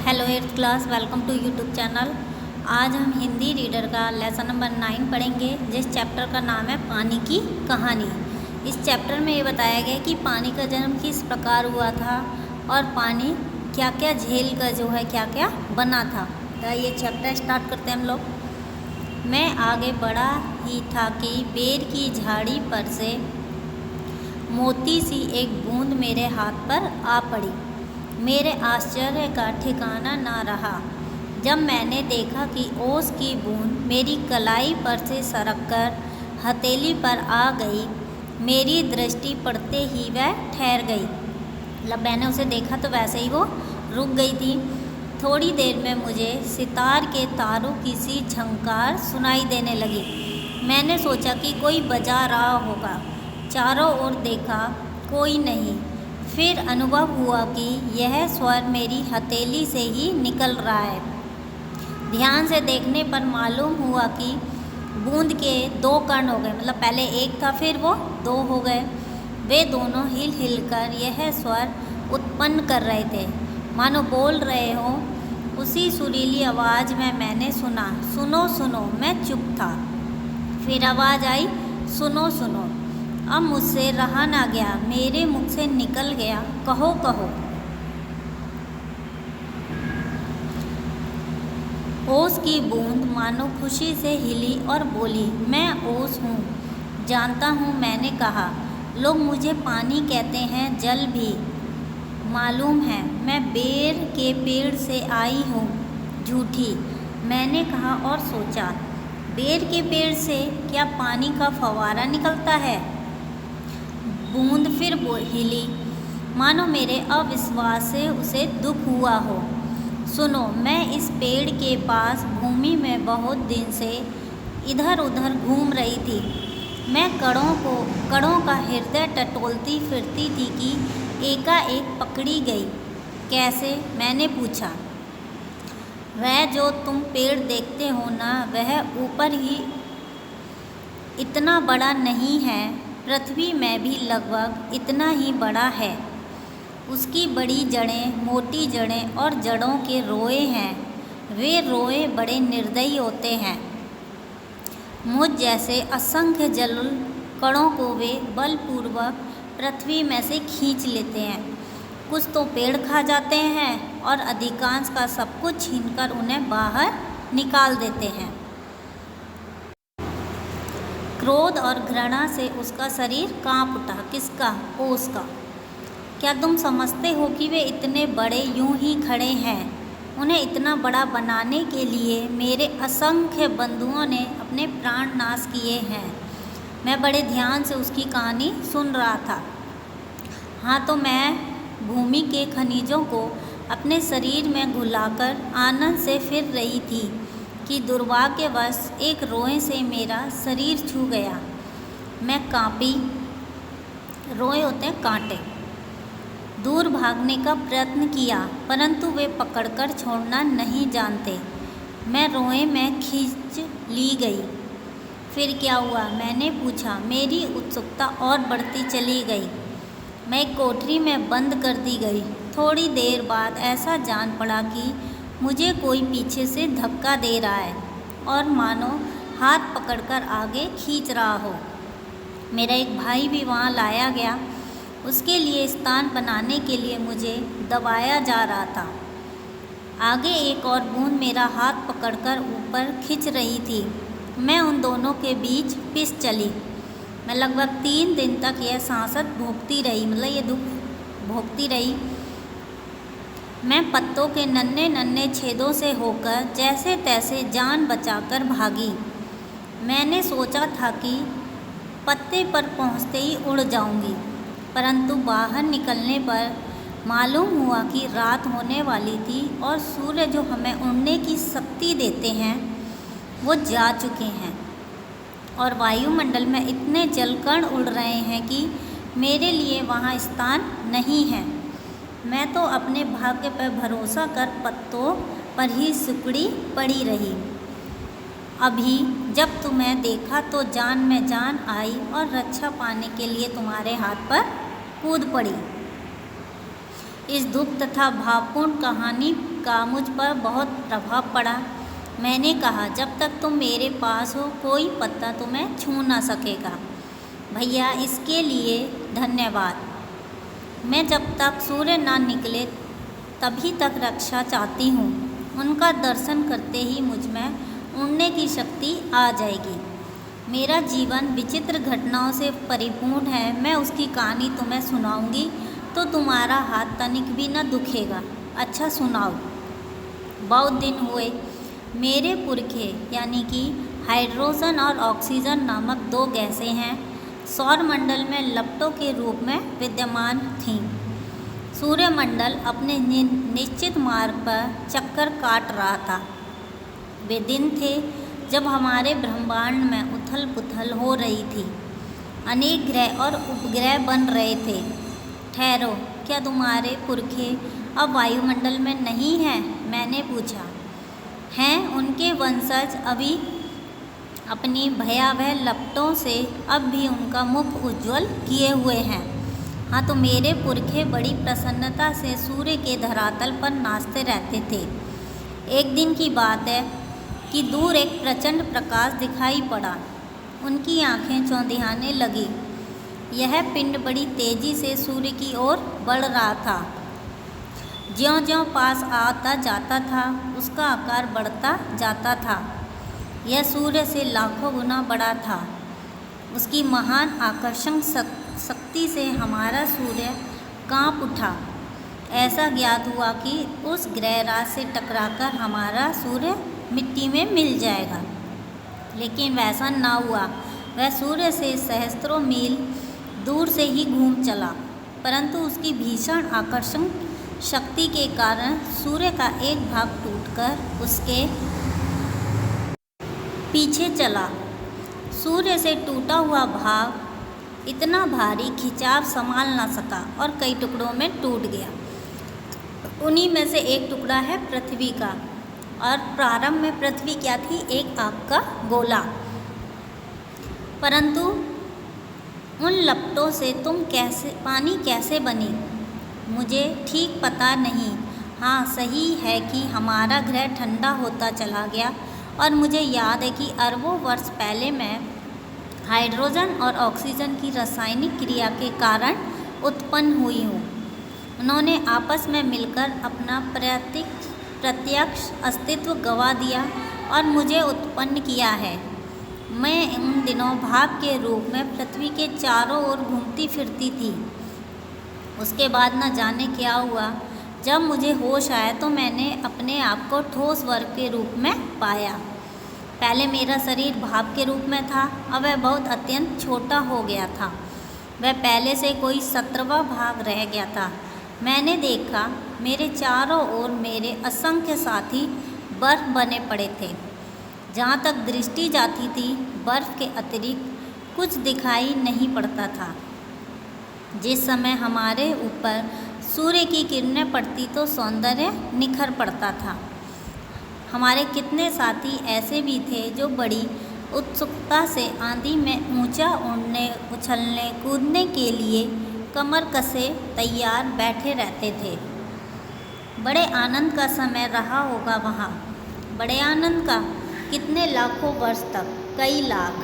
Hello eighth class, welcome to YouTube channel. आज हम Hindi reader का लेसन नंबर 9 पढ़ेंगे, जिस चैप्टर का नाम है पानी की कहानी। इस चैप्टर में ये बताया गया कि पानी का जन्म किस प्रकार हुआ था और पानी क्या क्या झेल कर जो है क्या क्या बना था। तो ये चैप्टर स्टार्ट करते हैं हम लोग। मैं आगे बढ़ा ही था कि बेर की झाड़ी पर से मोती सी एक बूंद मेरे हाथ पर आ पड़ी। मेरे आश्चर्य का ठिकाना ना रहा जब मैंने देखा कि ओस की बूंद मेरी कलाई पर से सरककर हथेली पर आ गई। मेरी दृष्टि पड़ते ही वह ठहर गई। मतलब मैंने उसे देखा तो वैसे ही वो रुक गई थी। थोड़ी देर में मुझे सितार के तारों की सी झंकार सुनाई देने लगी। मैंने सोचा कि कोई बजा रहा होगा। चारों ओर देखा, कोई नहीं। फिर अनुभव हुआ कि यह स्वर मेरी हथेली से ही निकल रहा है। ध्यान से देखने पर मालूम हुआ कि बूंद के 2 कण हो गए। मतलब पहले एक था, फिर वो 2 हो गए। वे दोनों हिल हिलकर यह स्वर उत्पन्न कर रहे थे, मानो बोल रहे हो। उसी सुरीली आवाज़ में मैंने सुना, सुनो सुनो। मैं चुप था। फिर आवाज़ आई, सुनो सुनो। अब मुझसे रहा ना गया, मेरे मुख से निकल गया, कहो कहो। ओस की बूंद मानो खुशी से हिली और बोली, मैं ओस हूँ, जानता हूँ। मैंने कहा, लोग मुझे पानी कहते हैं, जल भी मालूम है। मैं बेर के पेड़ से आई हूँ, झूठी। मैंने कहा और सोचा, बेर के पेड़ से क्या पानी का फव्वारा निकलता है? बूंद फिर हिली, मानो मेरे अविश्वास से उसे दुख हुआ हो। सुनो, मैं इस पेड़ के पास भूमि में बहुत दिन से इधर उधर घूम रही थी। मैं कड़ों का हृदय टटोलती फिरती थी कि एकाएक पकड़ी गई। कैसे? मैंने पूछा। वह जो तुम पेड़ देखते हो ना, वह ऊपर ही इतना बड़ा नहीं है, पृथ्वी में भी लगभग इतना ही बड़ा है। उसकी बड़ी जड़ें, मोटी जड़ें और जड़ों के रोए हैं। वे रोए बड़े निर्दयी होते हैं। मुझ जैसे असंख्य जल कणों को वे बलपूर्वक पृथ्वी में से खींच लेते हैं। कुछ तो पेड़ खा जाते हैं और अधिकांश का सब कुछ छीनकर उन्हें बाहर निकाल देते हैं। क्रोध और घृणा से उसका शरीर कांप उठा। किसका? ओस का। क्या तुम समझते हो कि वे इतने बड़े यूं ही खड़े हैं? उन्हें इतना बड़ा बनाने के लिए मेरे असंख्य बंधुओं ने अपने प्राण नाश किए हैं। मैं बड़े ध्यान से उसकी कहानी सुन रहा था। हाँ, तो मैं भूमि के खनिजों को अपने शरीर में घुलाकर आनंद से फिर रही थी कि दुर्भाग्यवश एक रोए से मेरा शरीर छू गया। मैं कांपी। रोए होते हैं कांटे। दूर भागने का प्रयत्न किया, परंतु वे पकड़कर छोड़ना नहीं जानते। मैं रोए में खींच ली गई। फिर क्या हुआ? मैंने पूछा। मेरी उत्सुकता और बढ़ती चली गई। मैं एक कोठरी में बंद कर दी गई। थोड़ी देर बाद ऐसा जान पड़ा कि मुझे कोई पीछे से धक्का दे रहा है और मानो हाथ पकड़कर आगे खींच रहा हो। मेरा एक भाई भी वहाँ लाया गया। उसके लिए स्थान बनाने के लिए मुझे दबाया जा रहा था। आगे एक और बूंद मेरा हाथ पकड़कर ऊपर खींच रही थी। मैं उन दोनों के बीच पिस चली। मैं लगभग 3 दिन तक यह सांसत भोगती रही, मतलब ये दुख भोगती रही। मैं पत्तों के नन्हे नन्हे छेदों से होकर जैसे तैसे जान बचाकर भागी। मैंने सोचा था कि पत्ते पर पहुंचते ही उड़ जाऊंगी, परंतु बाहर निकलने पर मालूम हुआ कि रात होने वाली थी और सूर्य जो हमें उड़ने की शक्ति देते हैं वो जा चुके हैं और वायुमंडल में इतने जलकण उड़ रहे हैं कि मेरे लिए वहाँ स्थान नहीं है। मैं तो अपने भाग्य पर भरोसा कर पत्तों पर ही सिकुड़ी पड़ी रही। अभी जब तुम्हें देखा तो जान में जान आई और रक्षा पाने के लिए तुम्हारे हाथ पर कूद पड़ी। इस दुख तथा भावपूर्ण कहानी का मुझ पर बहुत प्रभाव पड़ा। मैंने कहा, जब तक तुम मेरे पास हो कोई पत्ता तुम्हें छू ना सकेगा। भैया, इसके लिए धन्यवाद। मैं जब तक सूर्य ना निकले तभी तक रक्षा चाहती हूँ। उनका दर्शन करते ही मुझ में उड़ने की शक्ति आ जाएगी। मेरा जीवन विचित्र घटनाओं से परिपूर्ण है। मैं उसकी कहानी तुम्हें सुनाऊंगी तो तुम्हारा हाथ तनिक भी न दुखेगा। अच्छा सुनाओ। बहुत दिन हुए मेरे पुरखे यानी कि हाइड्रोजन और ऑक्सीजन नामक दो गैसें हैं सौरमंडल में लपटों के रूप में विद्यमान थीं। सूर्यमंडल अपने निश्चित मार्ग पर चक्कर काट रहा था। वे दिन थे जब हमारे ब्रह्मांड में उथल पुथल हो रही थी। अनेक ग्रह और उपग्रह बन रहे थे। ठहरो, क्या तुम्हारे पुरखे अब वायुमंडल में नहीं हैं? मैंने पूछा। हैं, उनके वंशज अभी अपनी भयावह लपटों से अब भी उनका मुख उज्ज्वल किए हुए हैं। हाँ, तो मेरे पुरखे बड़ी प्रसन्नता से सूर्य के धरातल पर नाचते रहते थे। एक दिन की बात है कि दूर एक प्रचंड प्रकाश दिखाई पड़ा। उनकी आंखें चौंधियाने लगी। यह पिंड बड़ी तेजी से सूर्य की ओर बढ़ रहा था। ज्यों-ज्यों पास आता जाता था उसका आकार बढ़ता जाता था। यह सूर्य से लाखों गुना बड़ा था। उसकी महान आकर्षण शक्ति से हमारा सूर्य कांप उठा। ऐसा ज्ञात हुआ कि उस ग्रहराज से टकराकर हमारा सूर्य मिट्टी में मिल जाएगा। लेकिन वैसा ना हुआ। वह सूर्य से सहस्त्रों मील दूर से ही घूम चला, परंतु उसकी भीषण आकर्षण शक्ति के कारण सूर्य का एक भाग टूटकर उसके पीछे चला। सूर्य से टूटा हुआ भाग इतना भारी खिंचाव संभाल ना सका और कई टुकड़ों में टूट गया। उन्हीं में से एक टुकड़ा है पृथ्वी का। और प्रारंभ में पृथ्वी क्या थी? एक आग का गोला। परंतु उन लपटों से पानी कैसे बनी, मुझे ठीक पता नहीं। हाँ, सही है कि हमारा ग्रह ठंडा होता चला गया और मुझे याद है कि अरबों वर्ष पहले मैं हाइड्रोजन और ऑक्सीजन की रासायनिक क्रिया के कारण उत्पन्न हुई हूँ। उन्होंने आपस में मिलकर अपना प्रत्यक्ष अस्तित्व गंवा दिया और मुझे उत्पन्न किया है। मैं उन दिनों भाप के रूप में पृथ्वी के चारों ओर घूमती फिरती थी। उसके बाद न जाने क्या हुआ। जब मुझे होश आया तो मैंने अपने आप को ठोस वर्ग के रूप में पाया। पहले मेरा शरीर भाप के रूप में था, अब वह बहुत अत्यंत छोटा हो गया था। वह पहले से कोई 17वां भाग रह गया था। मैंने देखा मेरे चारों ओर मेरे असंख्य साथी बर्फ बने पड़े थे। जहाँ तक दृष्टि जाती थी बर्फ के अतिरिक्त कुछ दिखाई नहीं पड़ता था। जिस समय हमारे ऊपर सूर्य की किरणें पड़ती तो सौंदर्य निखर पड़ता था। हमारे कितने साथी ऐसे भी थे जो बड़ी उत्सुकता से आंधी में ऊंचा उड़ने, उछलने, कूदने के लिए कमर कसे तैयार बैठे रहते थे। बड़े आनंद का समय रहा होगा वहाँ। बड़े आनंद का, कितने लाखों वर्ष तक, कई लाख।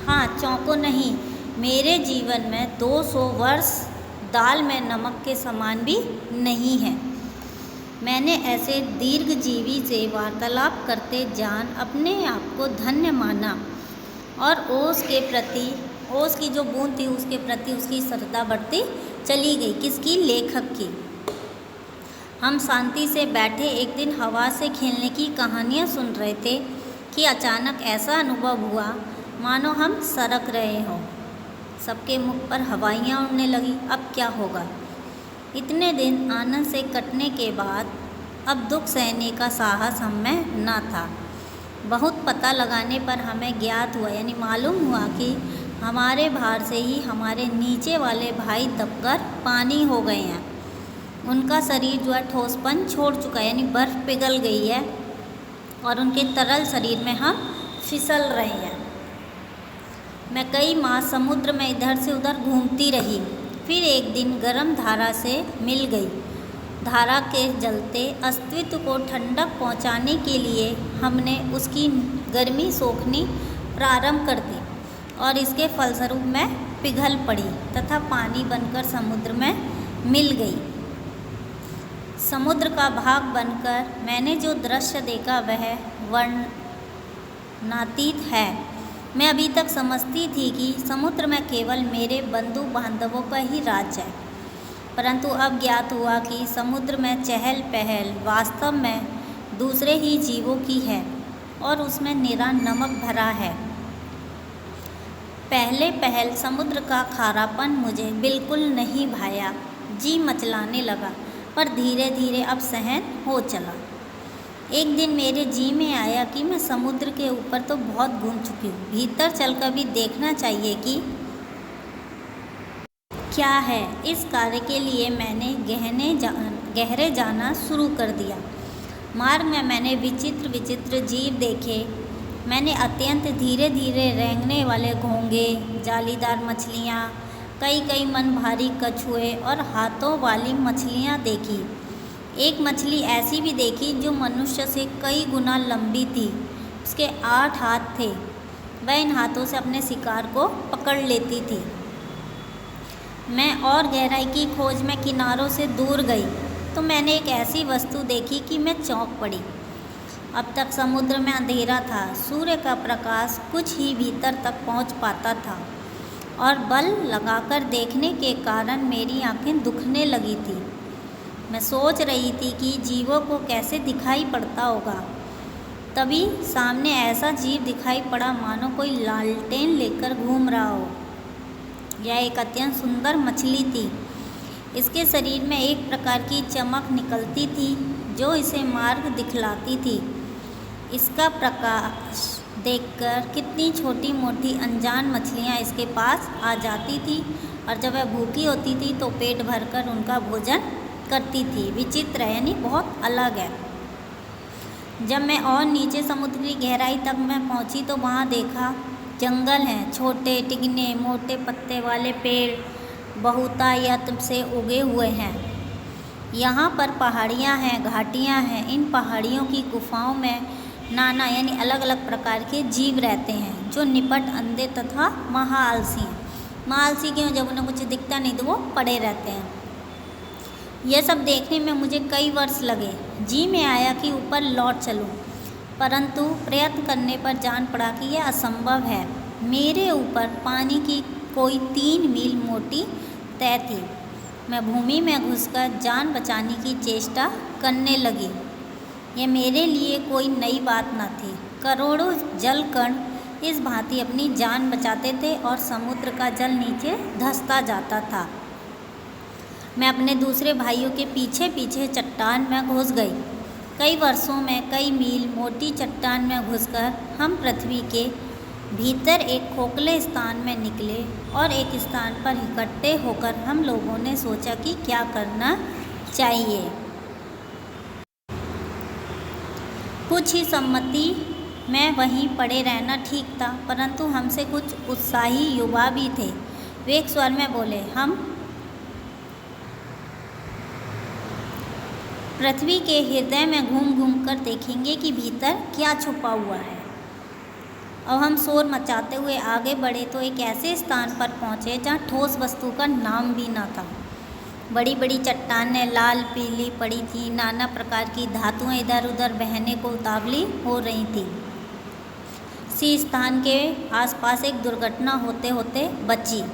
हाँ, चौंको नहीं, मेरे जीवन में 200 वर्ष दाल में नमक के समान भी नहीं है। मैंने ऐसे दीर्घजीवी से वार्तालाप करते जान अपने आप को धन्य माना और ओस की जो बूंद थी उसके प्रति उसकी श्रद्धा बढ़ती चली गई। किसकी? लेखक की। हम शांति से बैठे एक दिन हवा से खेलने की कहानियाँ सुन रहे थे कि अचानक ऐसा अनुभव हुआ मानो हम सरक रहे हों। सबके मुख पर हवाइयाँ उड़ने लगी। अब क्या होगा? इतने दिन आनंद से कटने के बाद अब दुख सहने का साहस हम में न था। बहुत पता लगाने पर हमें ज्ञात हुआ, यानी मालूम हुआ कि हमारे भार से ही हमारे नीचे वाले भाई दबकर पानी हो गए हैं। उनका शरीर जो है ठोसपन छोड़ चुका है, यानी बर्फ़ पिघल गई है और उनके तरल शरीर में हम फिसल रहे हैं। मैं कई माह समुद्र में इधर से उधर घूमती रही। फिर एक दिन गर्म धारा से मिल गई। धारा के जलते अस्तित्व को ठंडक पहुंचाने के लिए हमने उसकी गर्मी सोखनी प्रारंभ कर दी और इसके फलस्वरूप मैं पिघल पड़ी तथा पानी बनकर समुद्र में मिल गई। समुद्र का भाग बनकर मैंने जो दृश्य देखा वह वर्णनातीत है। मैं अभी तक समझती थी कि समुद्र में केवल मेरे बंधु बांधवों का ही राज है, परंतु अब ज्ञात हुआ कि समुद्र में चहल पहल वास्तव में दूसरे ही जीवों की है और उसमें निरा नमक भरा है। पहले पहल समुद्र का खारापन मुझे बिल्कुल नहीं भाया, जी मचलाने लगा, पर धीरे धीरे अब सहन हो चला। एक दिन मेरे जी में आया कि मैं समुद्र के ऊपर तो बहुत घूम चुकी हूँ, भीतर चलकर भी देखना चाहिए कि क्या है। इस कार्य के लिए मैंने गहरे जाना शुरू कर दिया। मार्ग में मैंने विचित्र विचित्र जीव देखे। मैंने अत्यंत धीरे धीरे रेंगने वाले घोंगे, जालीदार मछलियाँ, कई मन भारी कछुए और हाथों वाली मछलियाँ देखी। एक मछली ऐसी भी देखी जो मनुष्य से कई गुना लंबी थी। उसके 8 हाथ थे। वह इन हाथों से अपने शिकार को पकड़ लेती थी। मैं और गहराई की खोज में किनारों से दूर गई तो मैंने एक ऐसी वस्तु देखी कि मैं चौंक पड़ी। अब तक समुद्र में अंधेरा था। सूर्य का प्रकाश कुछ ही भीतर तक पहुंच पाता था और बल लगाकर देखने के कारण मेरी आंखें दुखने लगी थी। मैं सोच रही थी कि जीवों को कैसे दिखाई पड़ता होगा। तभी सामने ऐसा जीव दिखाई पड़ा मानो कोई लालटेन लेकर घूम रहा हो। यह एक अत्यंत सुंदर मछली थी। इसके शरीर में एक प्रकार की चमक निकलती थी जो इसे मार्ग दिखलाती थी। इसका प्रकाश देखकर कितनी छोटी मोटी अनजान मछलियाँ इसके पास आ जाती थी और जब वह भूखी होती थी तो पेट भरकर उनका भोजन करती थी। विचित्र है, यानी बहुत अलग है। जब मैं और नीचे समुद्र की गहराई तक मैं पहुंची तो वहाँ देखा जंगल हैं, छोटे टिकने मोटे पत्ते वाले पेड़ बहुतायत से उगे हुए हैं। यहाँ पर पहाड़ियाँ हैं, घाटियाँ हैं। इन पहाड़ियों की गुफाओं में नाना यानी अलग अलग प्रकार के जीव रहते हैं जो निपट, अंधे तथा महाआलसी हैं। महाआलसी क्यों? जब उन्हें कुछ दिखता नहीं तो वो पड़े रहते हैं। यह सब देखने में मुझे कई वर्ष लगे। जी में आया कि ऊपर लौट चलूं, परंतु प्रयत्न करने पर जान पड़ा कि यह असंभव है। मेरे ऊपर पानी की कोई 3 मील मोटी तह थी। मैं भूमि में घुसकर जान बचाने की चेष्टा करने लगी। यह मेरे लिए कोई नई बात न थी। करोड़ों जल कण इस भांति अपनी जान बचाते थे और समुद्र का जल नीचे धंसता जाता था। मैं अपने दूसरे भाइयों के पीछे पीछे चट्टान में घुस गई। कई वर्षों में कई मील मोटी चट्टान में घुसकर हम पृथ्वी के भीतर एक खोखले स्थान में निकले और एक स्थान पर इकट्ठे होकर हम लोगों ने सोचा कि क्या करना चाहिए। कुछ ही सम्मति में वहीं पड़े रहना ठीक था, परंतु हमसे कुछ उत्साही युवा भी थे। वे एक स्वर में बोले, हम पृथ्वी के हृदय में घूम घूम कर देखेंगे कि भीतर क्या छुपा हुआ है। अब हम शोर मचाते हुए आगे बढ़े तो एक ऐसे स्थान पर पहुँचे जहाँ ठोस वस्तु का नाम भी न था। बड़ी बड़ी चट्टानें लाल पीली पड़ी थी। नाना प्रकार की धातुएं इधर उधर बहने को उतावली हो रही थी। इसी स्थान के आसपास एक दुर्घटना होते होते बची।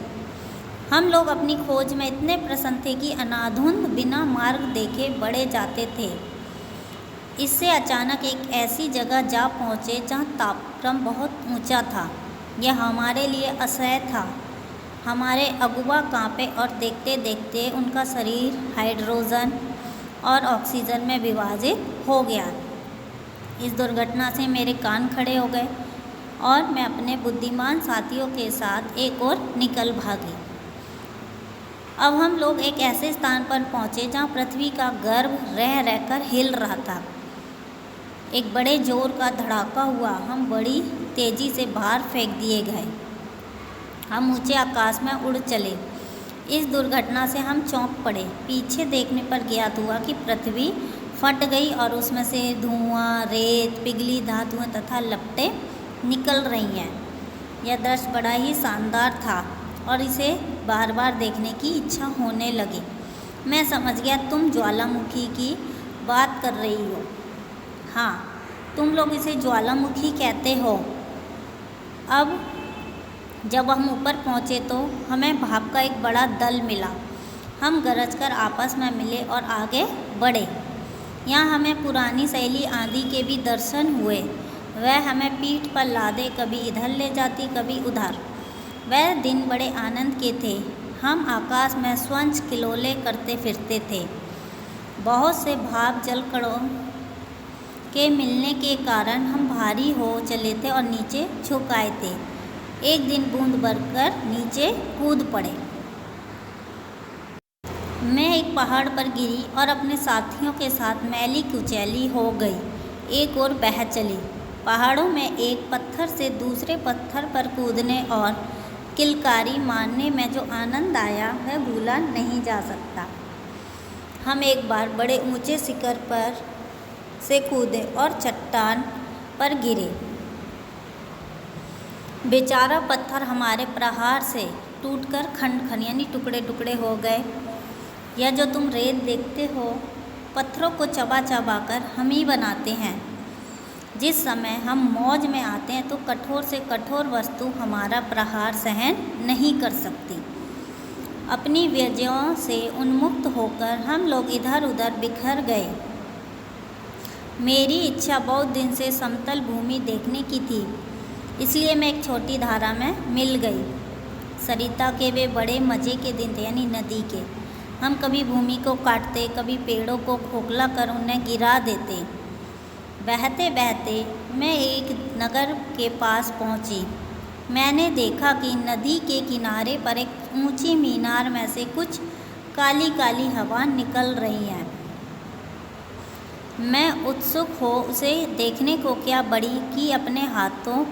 हम लोग अपनी खोज में इतने प्रसन्न थे कि अनाधुंध बिना मार्ग देखे बढ़े जाते थे। इससे अचानक एक ऐसी जगह जा पहुँचे जहाँ तापक्रम बहुत ऊंचा था। यह हमारे लिए असह्य था। हमारे अगुआ कांपे और देखते देखते उनका शरीर हाइड्रोजन और ऑक्सीजन में विभाजित हो गया। इस दुर्घटना से मेरे कान खड़े हो गए और मैं अपने बुद्धिमान साथियों के साथ एक ओर निकल भागी। अब हम लोग एक ऐसे स्थान पर पहुँचे जहाँ पृथ्वी का गर्भ रह रहकर हिल रहा था। एक बड़े जोर का धड़ाका हुआ। हम बड़ी तेज़ी से बाहर फेंक दिए गए। हम ऊंचे आकाश में उड़ चले। इस दुर्घटना से हम चौंक पड़े। पीछे देखने पर ज्ञात हुआ कि पृथ्वी फट गई और उसमें से धुआं, रेत, पिघली धातुएं तथा लपटें निकल रही हैं। यह दृश्य बड़ा ही शानदार था और इसे बार बार देखने की इच्छा होने लगी। मैं समझ गया तुम ज्वालामुखी की बात कर रही हो। हाँ, तुम लोग इसे ज्वालामुखी कहते हो। अब जब हम ऊपर पहुँचे तो हमें भाप का एक बड़ा दल मिला। हम गरजकर आपस में मिले और आगे बढ़े। यहाँ हमें पुरानी सहेली आंधी के भी दर्शन हुए। वह हमें पीठ पर लादे कभी इधर ले जाती कभी उधर। वह दिन बड़े आनंद के थे। हम आकाश में स्वंच किलोले करते फिरते थे। बहुत से भाप जल कणों के मिलने के कारण हम भारी हो चले थे और नीचे झुक आए थे। एक दिन बूंद भरकर नीचे कूद पड़े। मैं एक पहाड़ पर गिरी और अपने साथियों के साथ मैली कुचैली हो गई। एक ओर बह चली। पहाड़ों में एक पत्थर से दूसरे पत्थर पर कूदने और किलकारी मारने में जो आनंद आया वह भूला नहीं जा सकता। हम एक बार बड़े ऊंचे शिखर पर से कूदे और चट्टान पर गिरे। बेचारा पत्थर हमारे प्रहार से टूटकर खंड खंड यानी टुकड़े टुकड़े हो गए। यह जो तुम रेत देखते हो, पत्थरों को चबा चबा कर हम ही बनाते हैं। जिस समय हम मौज में आते हैं तो कठोर से कठोर वस्तु हमारा प्रहार सहन नहीं कर सकती। अपनी व्यर्जों से उन्मुक्त होकर हम लोग इधर उधर बिखर गए। मेरी इच्छा बहुत दिन से समतल भूमि देखने की थी, इसलिए मैं एक छोटी धारा में मिल गई। सरिता के वे बड़े मज़े के दिन थे, यानी नदी के। हम कभी भूमि को काटते, कभी पेड़ों को खोखला कर उन्हें गिरा देते। बहते बहते मैं एक नगर के पास पहुंची। मैंने देखा कि नदी के किनारे पर एक ऊंची मीनार में से कुछ काली काली हवा निकल रही है। मैं उत्सुक हो उसे देखने को क्या बड़ी कि अपने हाथों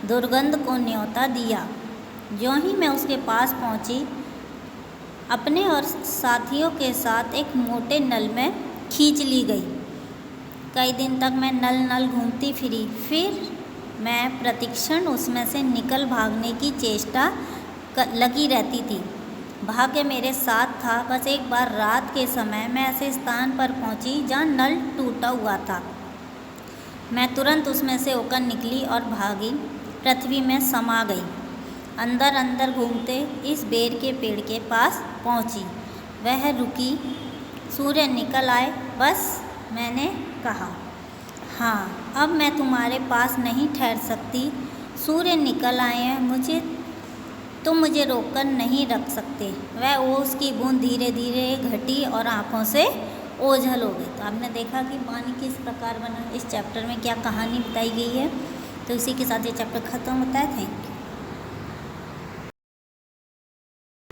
दुर्गंध को न्योता दिया। ज्यों ही मैं उसके पास पहुंची, अपने और साथियों के साथ एक मोटे नल में खींच ली गई। कई दिन तक मैं नल नल घूमती फिरी। फिर मैं प्रतिक्षण उसमें से निकल भागने की चेष्टा लगी रहती थी। भाग्य मेरे साथ था। बस एक बार रात के समय मैं ऐसे स्थान पर पहुंची जहां नल टूटा हुआ था। मैं तुरंत उसमें से होकर निकली और भागी पृथ्वी में समा गई। अंदर अंदर घूमते इस बेर के पेड़ के पास पहुंची। वह रुकी। सूर्य निकल आए। बस मैंने कहा, हाँ, अब मैं तुम्हारे पास नहीं ठहर सकती। सूर्य निकल आए हैं, तुम मुझे रोककर नहीं रख सकते। वह ओस की बूंद धीरे धीरे घटी और आँखों से ओझल हो गई। तो आपने देखा कि पानी किस प्रकार बना। इस चैप्टर में क्या कहानी बताई गई है। तो इसी के साथ ये चैप्टर ख़त्म होता है। Thank you.